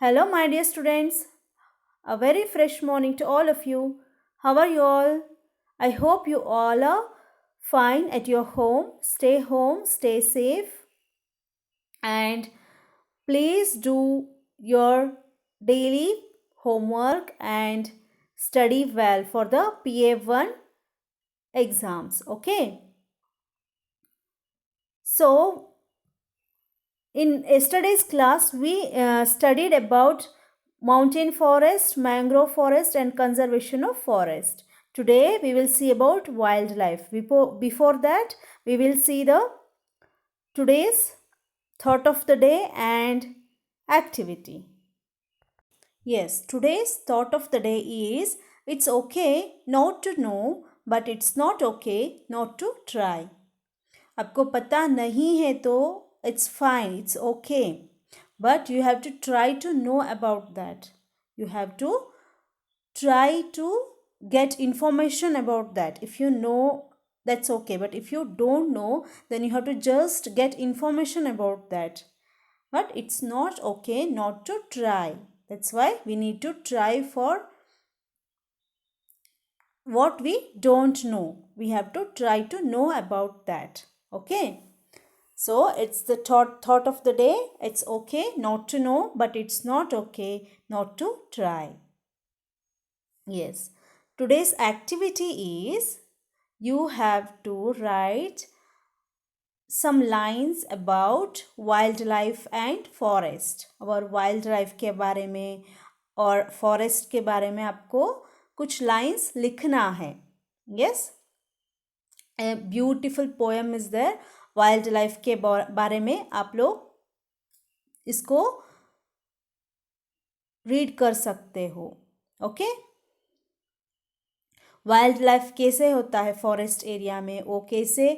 Hello, my dear students. A very fresh morning to all of you. How are you all? I hope you all are fine at your home, stay safe, and please do your daily homework and study well for the PA1 exams. Okay. So, in yesterday's class, we studied about mountain forest, mangrove forest, and conservation of forest. Today, we will see about wildlife. Before that, we will see the today's thought of the day and activity. Yes, today's thought of the day is it's okay not to know, but it's not okay not to try. आपको पता नहीं है तो it's fine, it's okay. But you have to try to know about that. You have to try to get information about that. If you know, that's okay. But if you don't know, then you have to just get information about that. But it's not okay not to try. That's why we need to try for what we don't know. We have to try to know about that. Okay. So it's the thought of the day. It's okay not to know, but it's not okay not to try. Yes. Today's activity is you have to write some lines about wildlife and forest. और wildlife के बारे में और forest के बारे में आपको कुछ lines लिखना है. Yes. A beautiful poem is there. Wildlife के बारे में आप लोग इसको रीड कर सकते हो. ओके. वाइल्ड लाइफ कैसे होता है फॉरेस्ट एरिया में, वो कैसे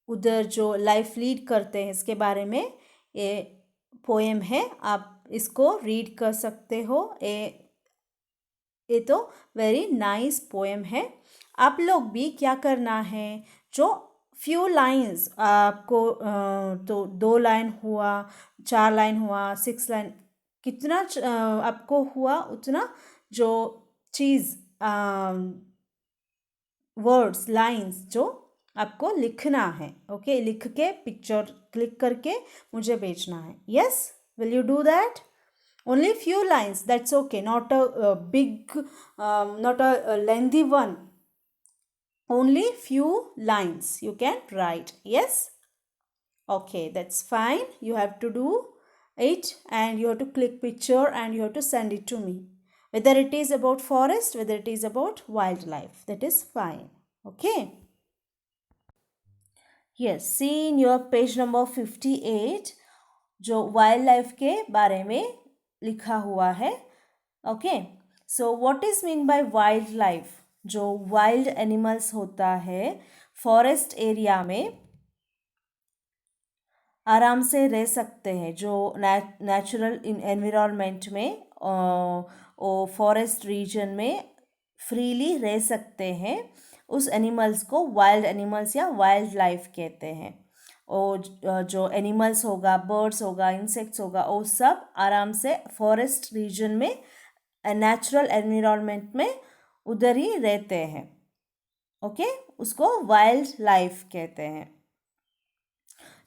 उधर जो लाइफ लीड करते हैं, इसके बारे में ये पोएम है. आप इसको रीड कर सकते हो. ये तो वेरी नाइस पोएम है. आप लोग भी क्या करना है, जो फ्यू लाइन्स आपको तो 2 लाइन हुआ, 4 लाइन हुआ, 6 लाइन, कितना आपको हुआ उतना जो चीज़ वर्ड्स लाइन्स जो आपको लिखना है. ओके. लिख के पिक्चर क्लिक करके मुझे भेजना है. Yes, will you do that? Only few lines, that's okay. Not a big, not a lengthy one. Only few lines you can write. Yes? Okay, that's fine. You have to do it and you have to click picture and you have to send it to me. Whether it is about forest, whether it is about wildlife, that is fine. Okay? Yes, see in your page number 58, जो wild life के बारे में लिखा हुआ है. Okay. So what is mean by wild life? जो wild animals होता है फॉरेस्ट एरिया में आराम से रह सकते हैं, जो नेचुरल एनवायरनमेंट में वो फॉरेस्ट रीजन में फ्रीली रह सकते हैं. उस एनिमल्स को वाइल्ड एनिमल्स या वाइल्ड लाइफ कहते हैं. और जो एनिमल्स होगा, बर्ड्स होगा, इंसेक्ट्स होगा, वो सब आराम से फॉरेस्ट रीजन में नेचुरल एनवायरनमेंट में उधर ही रहते हैं. ओके. उसको वाइल्ड लाइफ कहते हैं.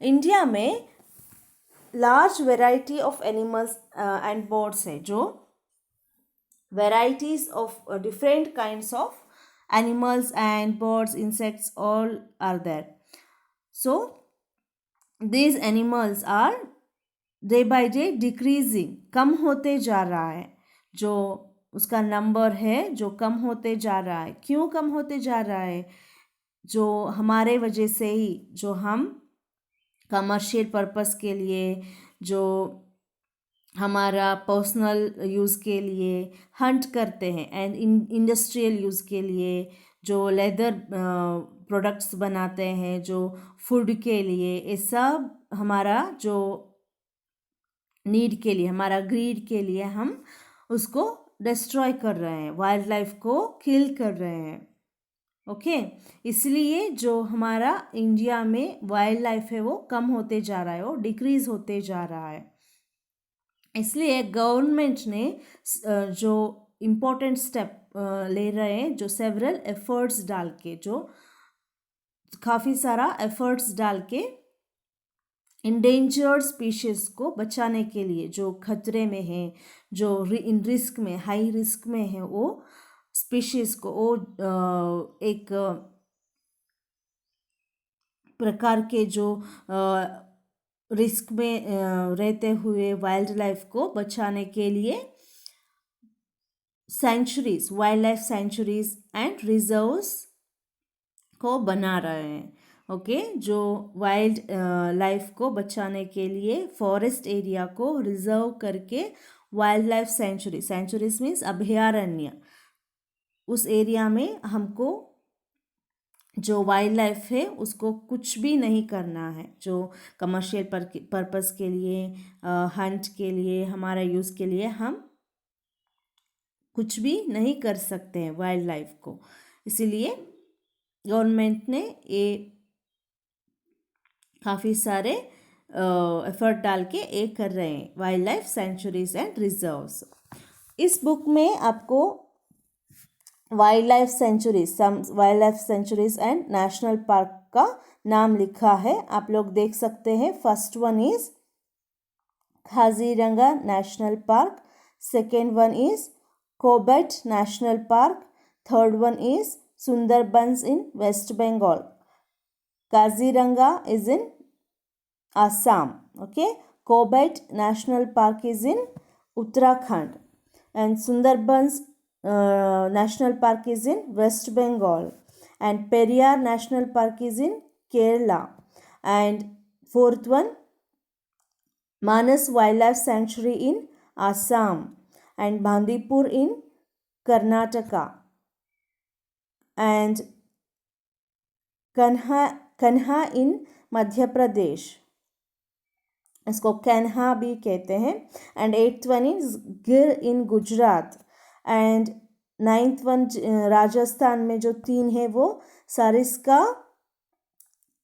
इंडिया में large variety of animals and birds है, जो varieties of different kinds of animals and birds, insects, all are there. So these animals are day by day decreasing, कम होते जा रहा है. जो उसका नंबर है जो कम होते जा रहा है. क्यों कम होते जा रहा है? जो हमारे वजह से ही, जो हम कमर्शियल पर्पस के लिए, जो हमारा पर्सनल यूज़ के लिए हंट करते हैं एंड इंडस्ट्रियल यूज़ के लिए जो लेदर प्रोडक्ट्स बनाते हैं, जो फूड के लिए, ये सब हमारा जो नीड के लिए, हमारा ग्रीड के लिए हम उसको डिस्ट्रॉय कर रहे हैं, वाइल्ड लाइफ को किल कर रहे हैं. ओके. इसलिए जो हमारा इंडिया में वाइल्ड लाइफ है वो कम होते जा रहा है, वो डिक्रीज होते जा रहा है. इसलिए गवर्नमेंट ने जो इम्पोर्टेंट स्टेप ले रहे हैं, जो सेवरल एफर्ट्स डाल के, जो काफ़ी सारा एफर्ट्स डाल के इंडेंजर्ड स्पीशीज़ को बचाने के लिए, जो खतरे में है, जो इन रिस्क में, हाई रिस्क में है, वो स्पीशीज़ को, वो एक प्रकार के जो रिस्क में रहते हुए वाइल्ड लाइफ को बचाने के लिए sanctuaries, wild life sanctuaries and reserves को बना रहे हैं। ओके, जो वाइल्ड लाइफ को बचाने के लिए फॉरेस्ट एरिया को रिजर्व करके wildlife sanctuary, sanctuaries means अभयारण्य, उस एरिया में हमको जो वाइल्ड लाइफ है उसको कुछ भी नहीं करना है। जो कमर्शियल पर्पस के लिए, हंट के लिए, हमारा यूज़ के लिए हम कुछ भी नहीं कर सकते हैं वाइल्ड लाइफ को। इसीलिए गवर्नमेंट ने ये काफ़ी सारे एफर्ट डाल के ये कर रहे हैं, wild life sanctuaries and reserves. इस बुक में आपको wild life sanctuaries, some wild life sanctuaries and national park का नाम लिखा है, आप लोग देख सकते हैं। First one is Kaziranga national park, second one is Corbett national park, third one is Sundarbans in West Bengal, Kaziranga is in Assam, okay, Corbett National Park is in Uttarakhand, and Sundarbans National Park is in West Bengal, and Periyar National Park is in Kerala, and fourth one Manas Wildlife Sanctuary in Assam, and Bandipur in Karnataka, and कन्हा इन मध्य प्रदेश, इसको कन्हा भी कहते हैं, and eighth one is Gir in Gujarat, and ninth one Rajasthan में जो तीन है वो Sariska,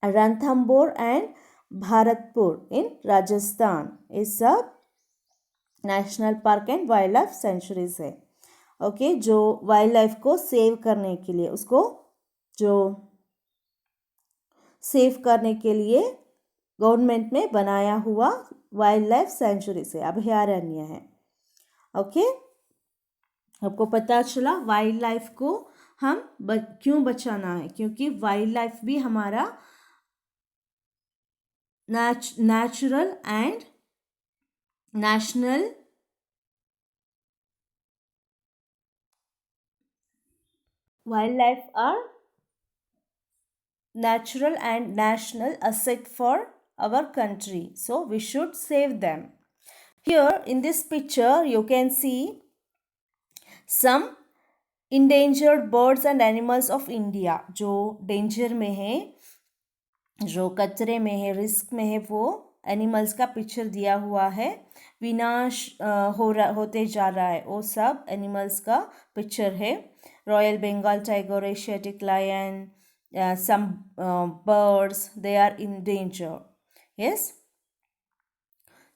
Ranthambore and Bharatpur in Rajasthan. ये सब national park and wild life sanctuaries है। ओके, जो वाइल्ड लाइफ को सेव करने के लिए, उसको जो सेव करने के लिए गवर्नमेंट में बनाया हुआ वाइल्ड लाइफ सेंचुरी से, अभयारण्य है। ओके, आपको पता चला वाइल्ड लाइफ को हम क्यों बचाना है, क्योंकि वाइल्ड लाइफ भी हमारा natural and national wildlife are natural and national asset for our country, so we should save them. Here in this picture you can see some endangered birds and animals of India, जो danger में है, जो खतरे में है, risk में है, वो एनिमल्स का पिक्चर दिया हुआ है। विनाश होते जा रहा है, वो सब एनिमल्स का पिक्चर है। Royal Bengal tiger, Asiatic lion, some birds, they are in danger. Yes,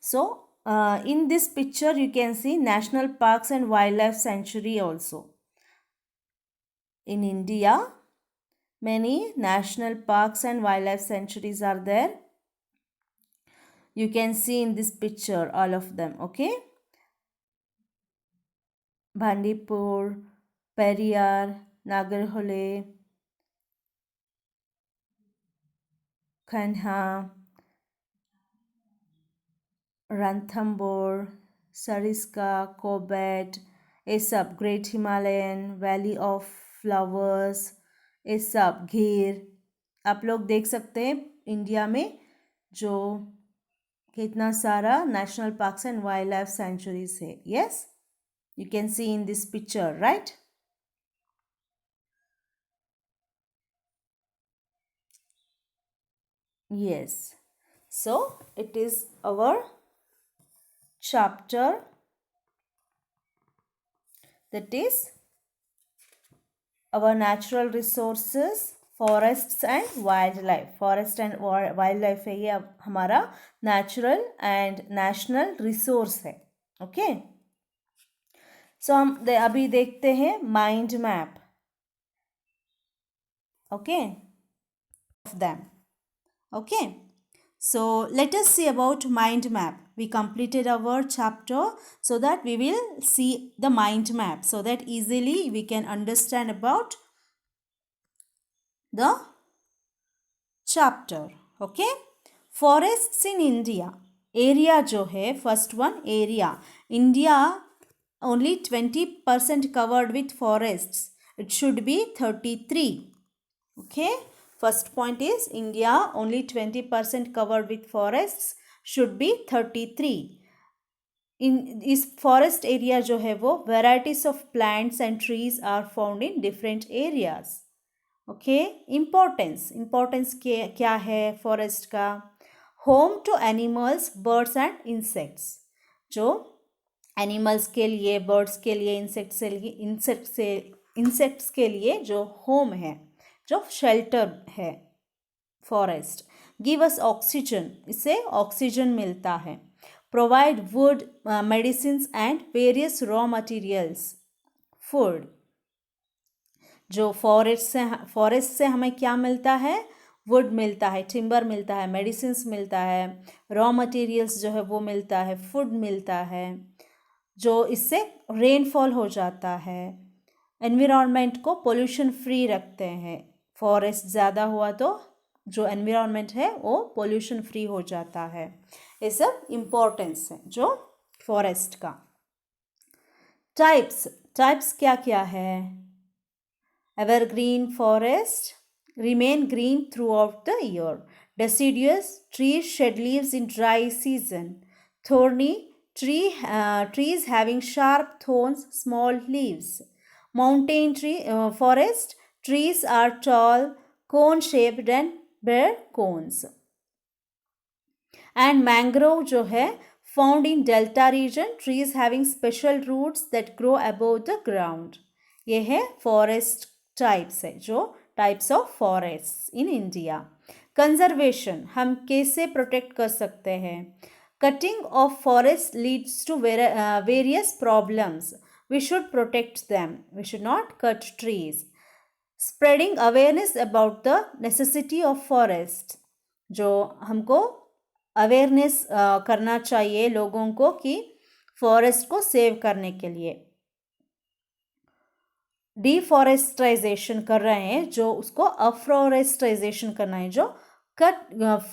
so in this picture you can see national parks and wildlife sanctuary also. In India many national parks and wildlife sanctuaries are there. You can see in this picture all of them. Okay, Bandipur, Periyar, Nagarhole, Kanha, Ranthambore, Sariska, Corbett, ये सब great Himalayan, valley of flowers, ये सब घीर, आप लोग देख सकते हैं India में जो कितना सारा national parks and wild life sanctuaries है। Yes, you can see in this picture, right? Yes, so it is our chapter, that is our natural resources, forests and wildlife. Forest and wildlife है ये हमारा natural and national resource है। Okay, सो हम अभी देखते हैं mind map. Okay, of them. Okay, so let us see about mind map. We completed our chapter, so that we will see the mind map, so that easily we can understand about the chapter. Okay, forests in India. Area जो है, first one area. India only 20% covered with forests. It should be 33. Okay, first point is India only 20% covered with forests, should be 33. In इस forest area जो है वो varieties of plants and trees are found in different areas. Okay, importance क्या है forest का? Home to animals, birds and insects. जो animals के लिए, birds के लिए, insects के लिए जो home है, जो shelter है forest. Give us oxygen, इससे ऑक्सीजन मिलता है. Provide wood, medicines and various raw materials, food. जो फॉरेस्ट से हमें क्या मिलता है? वुड मिलता है, टिम्बर मिलता है, मेडिसिन्स मिलता है, रॉ मटेरियल्स जो है वो मिलता है, फूड मिलता है, जो इससे रेनफॉल हो जाता है. एनवायरनमेंट को पोल्यूशन फ्री रखते हैं. फॉरेस्ट ज़्यादा हुआ तो जो एनवायरनमेंट है वो पोल्यूशन फ्री हो जाता है. ये सब इम्पोर्टेंस है जो फॉरेस्ट का. टाइप्स क्या क्या है? Evergreen forest remain green throughout the year. Deciduous trees shed leaves in dry season. Thorny trees having sharp thorns, small leaves. Mountain forest trees are tall, cone-shaped and bear cones. And mangrove जो है found in delta region, trees having special roots that grow above the ground. ये है forest types है, जो types of forest in India. Conservation, हम कैसे protect कर सकते हैं? Cutting of forest leads to various problems. We should protect them. We should not cut trees. Spreading awareness about the necessity of forest, जो हमको awareness करना चाहिए लोगों को कि फॉरेस्ट को सेव करने के लिए. डिफॉरेस्टाइजेशन कर रहे हैं, जो उसको अफॉरेस्टाइजेशन करना है, जो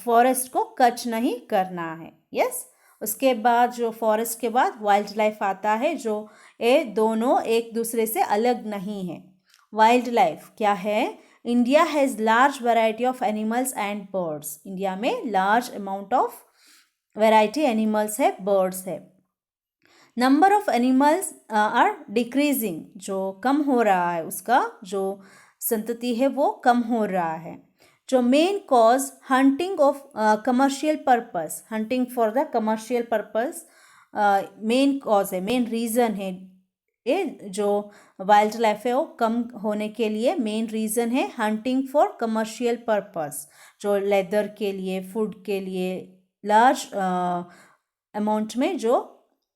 फॉरेस्ट को कट नहीं करना है. यस, उसके बाद जो फॉरेस्ट के बाद वाइल्ड लाइफ आता है, जो ये दोनों एक दूसरे से अलग नहीं है. वाइल्ड लाइफ क्या है? India has large variety of animals and birds. India में large amount of variety animals है, बर्ड्स है. Number of animals are decreasing, जो कम हो रहा है, उसका जो संतति है वो कम हो रहा है. जो main cause hunting of commercial purpose, hunting for the commercial purpose main cause है, मेन रीज़न है. ये जो वाइल्ड लाइफ है वो कम होने के लिए मेन रीज़न है हंटिंग फॉर कमर्शियल पर्पस, जो लेदर के लिए, फूड के लिए लार्ज अमाउंट में जो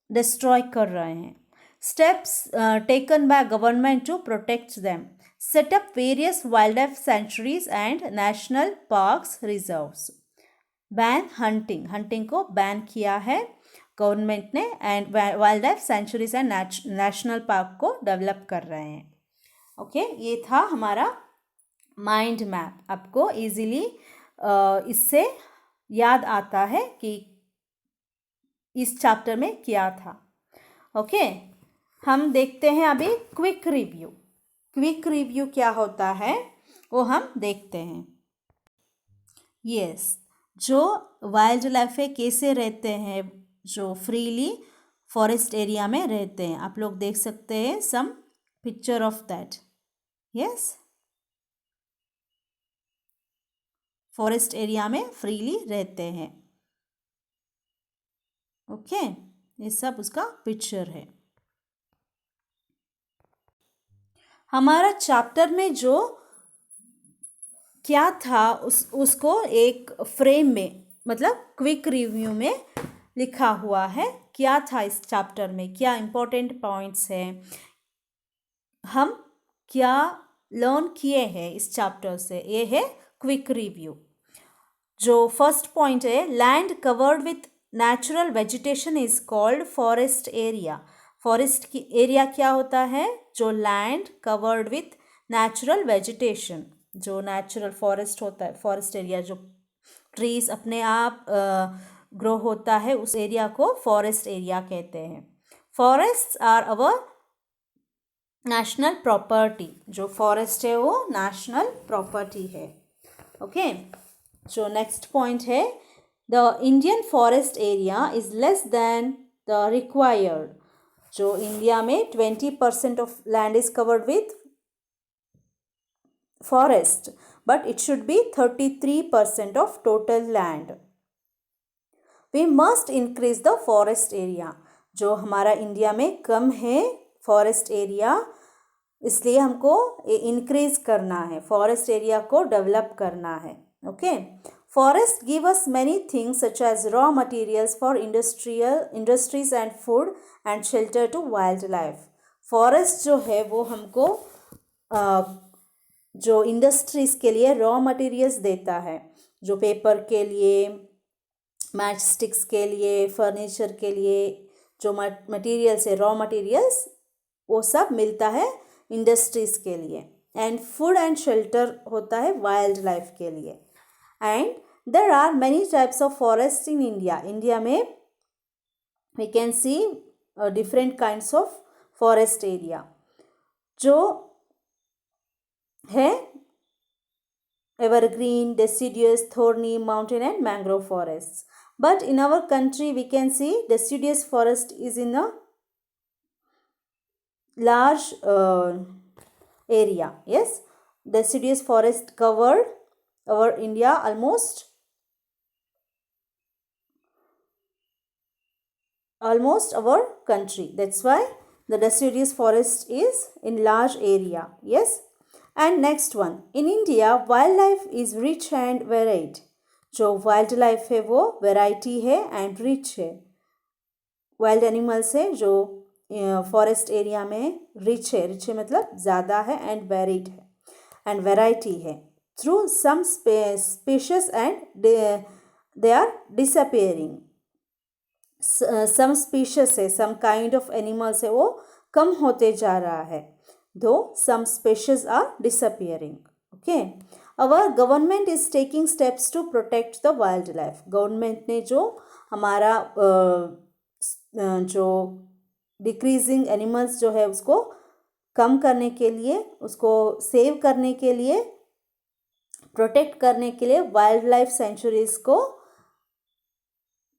डिस्ट्रॉय कर रहे हैं. Steps taken by government to protect them. Set up various wild life sanctuaries and national parks, reserves. Ban hunting को बैन किया है गवर्नमेंट ने, and wild life sanctuaries and national park को डेवलप कर रहे हैं. ओके, ये था हमारा माइंड मैप. आपको इजीली इससे याद आता है कि इस चैप्टर में क्या था. ओके, हम देखते हैं अभी क्विक रिव्यू. क्विक रिव्यू क्या होता है वो हम देखते हैं. यस, जो वाइल्ड लाइफ है कैसे रहते हैं, जो फ्रीली फॉरेस्ट एरिया में रहते हैं. आप लोग देख सकते हैं some picture of that. Yes, forest area में फ्रीली रहते हैं. ओके, ये सब उसका पिक्चर है. हमारा चैप्टर में जो क्या था उसको एक फ्रेम में, मतलब क्विक रिव्यू में लिखा हुआ है क्या था इस चैप्टर में, क्या इम्पोर्टेंट पॉइंट्स हैं, हम क्या लर्न किए हैं इस चैप्टर से, ये है क्विक रिव्यू। जो फर्स्ट पॉइंट है, land covered with natural vegetation is called forest area. Forest की एरिया क्या होता है? जो land covered with natural vegetation, जो नेचुरल फॉरेस्ट होता है, फॉरेस्ट एरिया जो ट्रीज अपने आप ग्रो होता है, उस एरिया को फॉरेस्ट एरिया कहते हैं। Forests are our national property. जो फॉरेस्ट है वो नेशनल प्रॉपर्टी है। ओके, जो नेक्स्ट पॉइंट है, the Indian forest area is less than the required. जो इंडिया में 20% of land is covered with forest, but it should be 33% of total land. We must increase the forest area. जो हमारा India में कम है forest area, इसलिए हमको increase करना है, फॉरेस्ट एरिया को डेवलप करना है। Okay, forest give us many things such as raw materials for industries and food and shelter to wildlife. Forest जो है वो हमको जो इंडस्ट्रीज के लिए रॉ मटेरियल्स देता है, जो पेपर के लिए, मैच स्टिक्स के लिए, फर्नीचर के लिए जो मटेरियल्स है, रॉ मटेरियल्स, वो सब मिलता है इंडस्ट्रीज़ के लिए। एंड फूड एंड शेल्टर होता है वाइल्ड लाइफ के लिए। And there are many types of forest in India. India में we can see different kinds of forest area जो है evergreen, deciduous, thorny, mountain and mangrove forests. But in our country we can see deciduous forest is in a large area. Yes, deciduous forest covered our India almost our country. That's why the deciduous forest is in large area. Yes. And next one, in India wildlife is rich and varied. जो wild life है वो variety है and rich है। Wild animals है जो forest area में rich है। Rich है मतलब ज़्यादा है, एंड वेरिड है एंड वेराइटी है। Through some species and they are disappearing. Some species है, सम काइंड ऑफ एनिमल्स है, वो कम होते जा रहा है। though some species are disappearing. Okay, our government is taking steps to protect the wildlife. Government ने जो हमारा जो decreasing animals जो है उसको कम करने के लिए, उसको सेव करने के लिए, प्रोटेक्ट करने के लिए वाइल्ड लाइफ सेंचुरीज को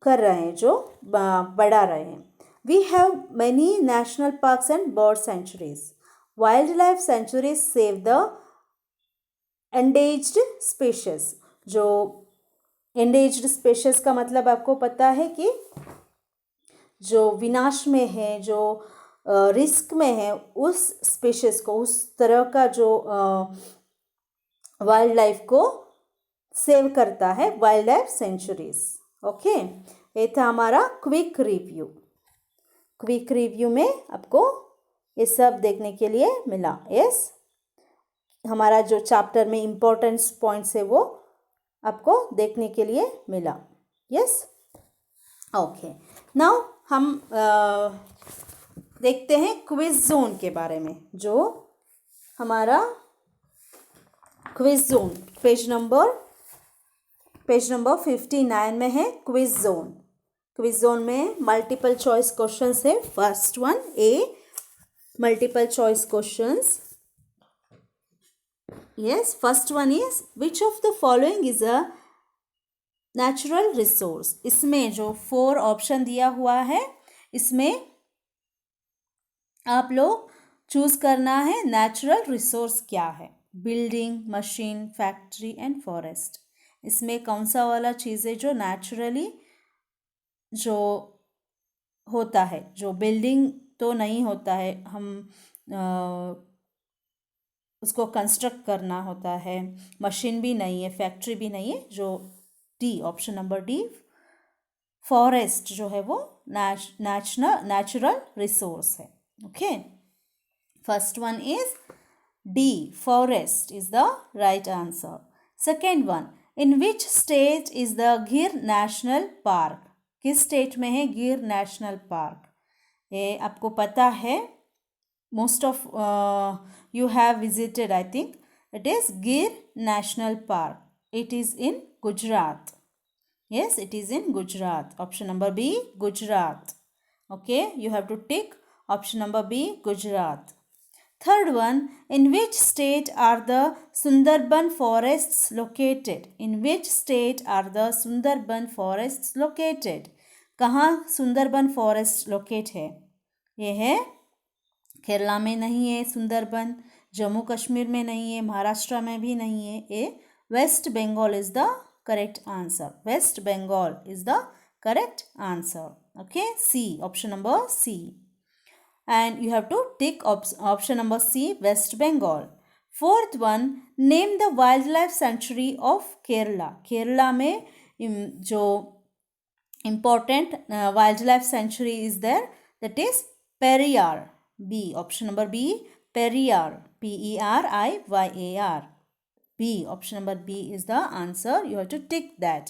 कर रहे हैं, जो बढ़ा रहे हैं। We have many national parks and bird sanctuaries. Wildlife sanctuaries save the endangered species. जो endangered species का मतलब आपको पता है कि जो विनाश में है, जो रिस्क में है, उस स्पीशीज को, उस तरह का जो वाइल्ड लाइफ को सेव करता है वाइल्ड लाइफ सेंचुरीज। ओके, ये था हमारा क्विक रिव्यू। क्विक रिव्यू में आपको ये सब देखने के लिए मिला। यस, हमारा जो चैप्टर में इम्पोर्टेंट पॉइंट्स है वो आपको देखने के लिए मिला। यस, ओके, नाउ हम देखते हैं क्विज जोन के बारे में। जो हमारा क्विज जोन पेज नंबर 59 में है क्विज जोन। क्विज जोन में मल्टीपल चॉइस क्वेश्चंस है। First one, A multiple choice questions. Yes, first one is, which of the following is a natural resource? इसमें जो 4 ऑप्शन दिया हुआ है, इसमें आप लोग चूज करना है नेचुरल रिसोर्स क्या है। Building, machine, factory and forest. इसमें कौन सा वाला चीज़ है जो नेचुरली जो होता है? जो बिल्डिंग तो नहीं होता है, हम उसको कंस्ट्रक्ट करना होता है। मशीन भी नहीं है, फैक्ट्री भी नहीं है। जो D, option number D, forest जो है वो नेचुरल रिसोर्स है. Okay, first one is D, forest is the right answer. Second one, in which state is the Gir national park? किस स्टेट में है गिर नेशनल पार्क? ये आपको पता है, most of you have visited, I think. It is Gir national park. It is in Gujarat. Yes, it is in Gujarat. Option number B, Gujarat. Okay, you have to tick option number B, Gujarat. Third one, in which state are the Sundarban forests located? In which state are the Sundarban forests located? कहाँ Sundarban forest locate है? ये है केरला में नहीं है सुंदरबन, जम्मू कश्मीर में नहीं है, महाराष्ट्र में भी नहीं है. ये West Bengal is the correct answer. West Bengal is the correct answer. Okay, C, option number C. And you have to tick option number C, West Bengal. Fourth one, name the wildlife sanctuary of Kerala. Kerala में जो important wildlife sanctuary is there, that is Periyar. B, option number B, Periyar. Periyar. B, option number B is the answer. You have to tick that.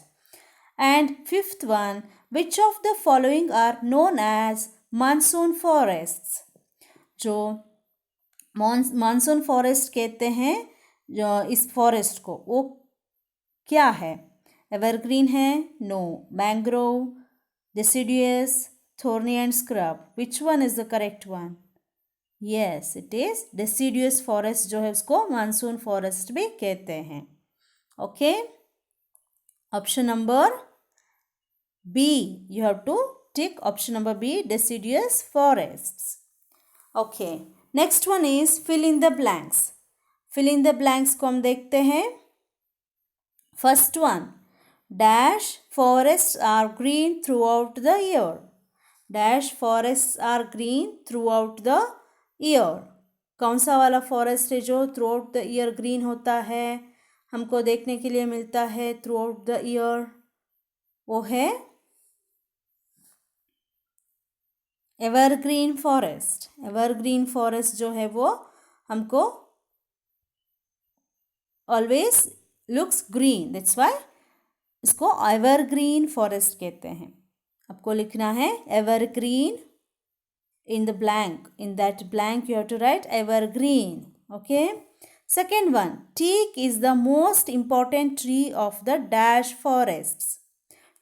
And fifth one, which of the following are known as monsoon forests? जो monsoon forest कहते हैं जो इस forest को, वो क्या है? Evergreen है? No. Mangrove, deciduous, thorny and scrub. Which one is the correct one? Yes, it is deciduous forest जो है उसको मानसून फॉरेस्ट भी कहते हैं. Okay, option number B, you have to tick option number B, deciduous forests. Okay, next one is fill in the blanks. Fill in the blanks को हम देखते हैं. First one, dash forest are green throughout the year. Dash forest are green throughout the year. कौन सा वाला forest है जो throughout the year green होता है, हमको देखने के लिए मिलता है थ्रू आउट द ईयर? वो है एवरग्रीन फॉरेस्ट. एवरग्रीन फॉरेस्ट जो है वो हमको always looks green, that's why इसको एवरग्रीन फॉरेस्ट कहते हैं. आपको लिखना है evergreen. In the blank, in that blank you have to write evergreen. Okay, second one, teak is the most important tree of the dash forests.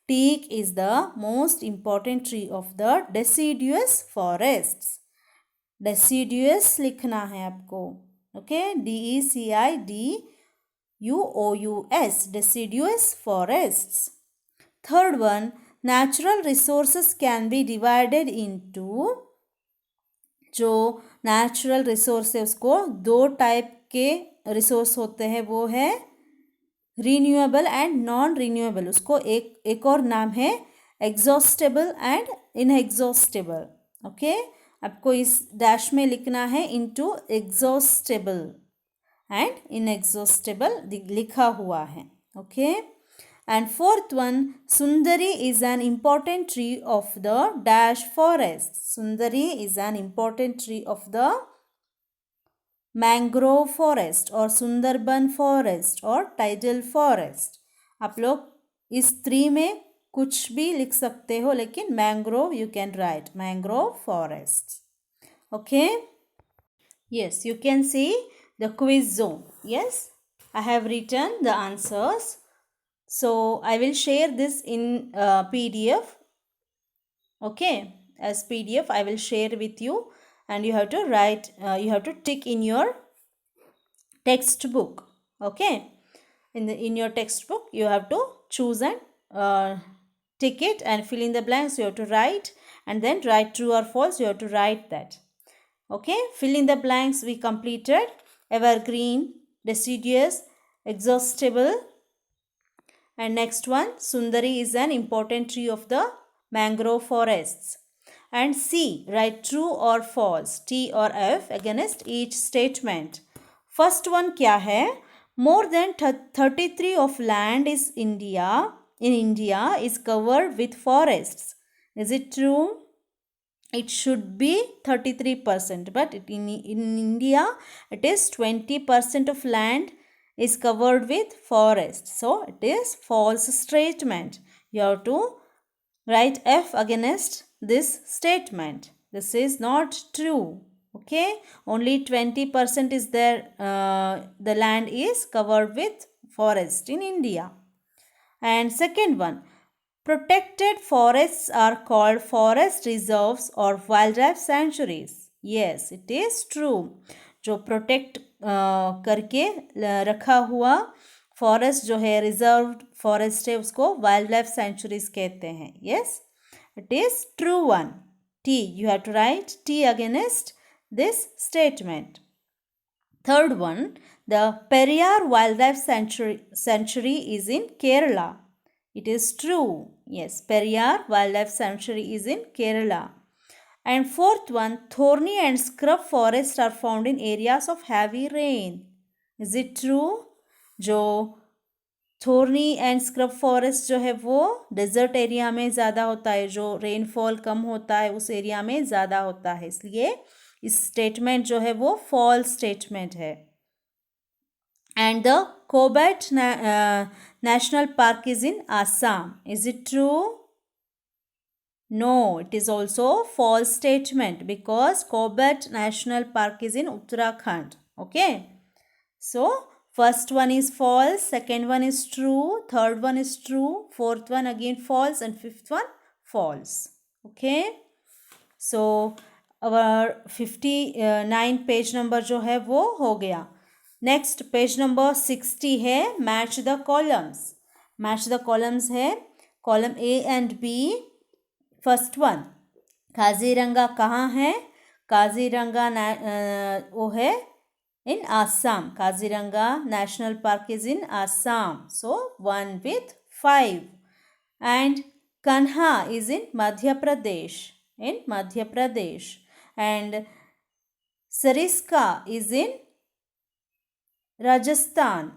Teak is the most important tree of the deciduous forests. Deciduous लिखना है आपको. Okay, DECIDUOUS, deciduous forests. Third one, natural resources can be divided into. जो natural resource है उसको दो type के resource होते हैं, वो है रिन्यूएबल एंड नॉन रिन्यूएबल. उसको एक और नाम है एग्जॉस्टेबल एंड इनएग्जॉस्टेबल. ओके, आपको इस डैश में लिखना है इनटू एग्जॉस्टेबल एंड इनएग्जॉस्टेबल लिखा हुआ है. Okay, and fourth one, Sundari is an important tree of the dash forest. Sundari is an important tree of the mangrove forest or Sundarban forest or tidal forest. आप लोग इस 3 में कुछ भी लिख सकते हो, लेकिन mangrove you can write mangrove forest. Okay, yes, you can see the quiz zone. Yes, I have written the answers. So I will share this in PDF. Okay, as PDF I will share with you, and you have to write, you have to tick in your textbook. Okay, in your textbook you have to choose and tick it and fill in the blanks. You have to write and then write true or false. You have to write that. Okay, fill in the blanks. We completed evergreen, deciduous, exhaustible. And next one, Sundari is an important tree of the mangrove forests. And C, write true or false, T or F against each statement. First one क्या है? More than 33 of land is India in India is covered with forests. Is it true? It should be 33%, but in India it is 20% of land is covered with forest. So it is false statement. You have to write F against this statement. This is not true. Okay, only 20% is there. The land is covered with forest in India. And second one, protected forests are called forest reserves or wildlife sanctuaries. Yes, it is true. जो protect करके रखा हुआ forest जो है, reserved forest है, उसको wild life sanctuaries कहते हैं. Yes, it is true one. T, you have to write T against this statement. Third one, the Periyar Wildlife Sanctuary is in Kerala. It is true. Yes, Periyar Wildlife Sanctuary is in Kerala. And fourth one, thorny and scrub forests are found in areas of heavy rain. Is it true? जो थोर्नी and scrub forest जो है वो desert area में ज़्यादा होता है, जो rainfall कम होता है उस एरिया में ज़्यादा होता है, इसलिए इस स्टेटमेंट जो है वो फॉल्स स्टेटमेंट है. And the Corbett national park is in Assam. Is it true? No, it is also false statement because Corbett national park is in Uttarakhand. Okay, so first one is false, second one is true, third one is true, fourth one again false, and fifth one false. Okay, so our 59 page number जो है वो हो गया. Next page number 60 है match the columns. Match the columns है column A and B. First one, Kaziranga कहाँ है? काजीरंगा वो है in Assam. Kaziranga National Park is in Assam. So 1 with 5. And Kanha is in Madhya Pradesh. In Madhya Pradesh. And Sariska is in Rajasthan.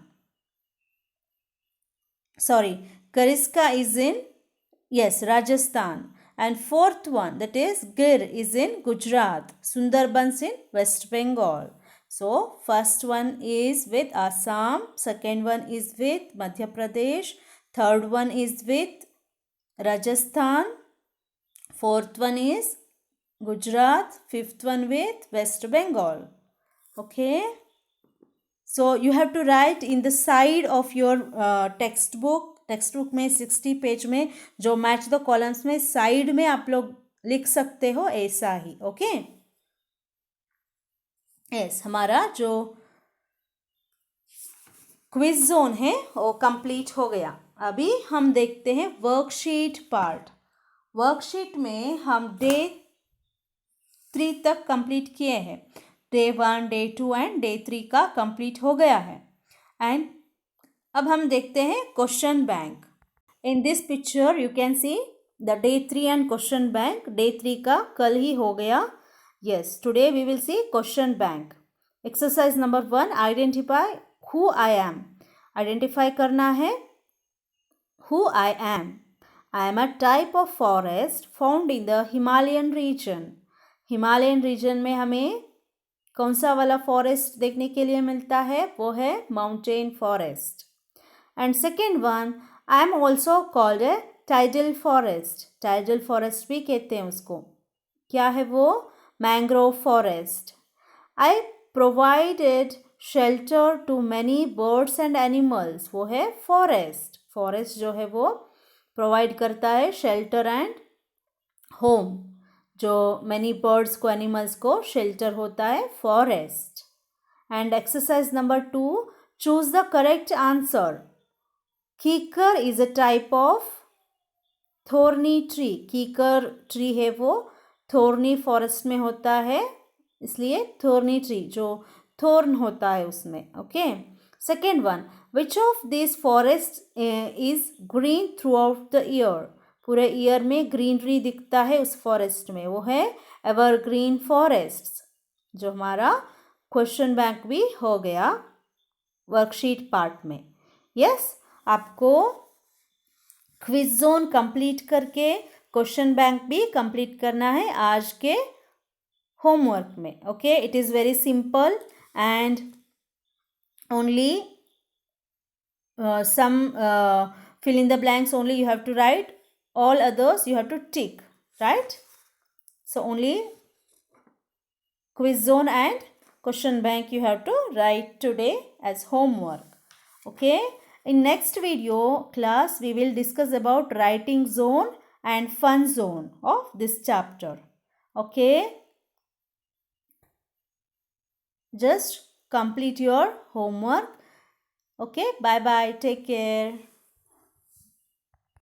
Sorry, Kariska is in, yes, Rajasthan. And fourth one, that is Gir, is in Gujarat. Sundarbans in West Bengal. So first one is with Assam, second one is with Madhya Pradesh, third one is with Rajasthan, fourth one is Gujarat, fifth one with West Bengal. Okay, so you have to write in the side of your textbook में 60 page में जो match the columns में side में आप लोग लिख सकते हो ऐसा ही. ओके, यस, हमारा जो क्विज जोन है वो कंप्लीट हो गया. अभी हम देखते हैं वर्कशीट पार्ट. वर्कशीट में हम डे 3 तक कंप्लीट किए हैं. डे 1, डे 2 एंड डे 3 का कंप्लीट हो गया है. एंड अब हम देखते हैं question bank. In this picture you can see the day 3 and question bank. Day 3 का कल ही हो गया. Yes, today we will see question bank. Exercise number 1, identify who I am. Identify करना है who I am. I am a type of forest found in the Himalayan region. Himalayan region में हमें कौन सा वाला फॉरेस्ट देखने के लिए मिलता है? वो है mountain forest. And second one, I am also called a tidal forest. Tidal forest भी कहते हैं उसको. क्या है वो? Mangrove forest. I provided shelter to many birds and animals. वो है फॉरेस्ट. फॉरेस्ट जो है वो प्रोवाइड करता है शेल्टर एंड होम. जो मैनी बर्ड्स को, एनिमल्स को शेल्टर होता है forest. And exercise number 2, choose the correct answer. Kikar is a type of thorny tree. कीकर ट्री है वो थोर्नी फॉरेस्ट में होता है, इसलिए थोर्नी ट्री जो थोर्न होता है उसमें. Okay, second one, which of this forest is green throughout the year. पूरे ईयर में ग्रीनरी दिखता है उस फॉरेस्ट में. वो है एवरग्रीन फॉरेस्ट. जो हमारा क्वेश्चन बैंक भी हो गया वर्कशीट पार्ट में. यस, आपको क्विज जोन कंप्लीट करके क्वेश्चन बैंक भी कंप्लीट करना है आज के होमवर्क में. Okay, it is very simple and only some fill in the blanks only you have to write, all others you have to tick, right? So only quiz zone and question bank you have to write today as homework. Okay, in next video class we will discuss about writing zone and fun zone of this chapter. Okay, just complete your homework. Okay, bye bye, take care.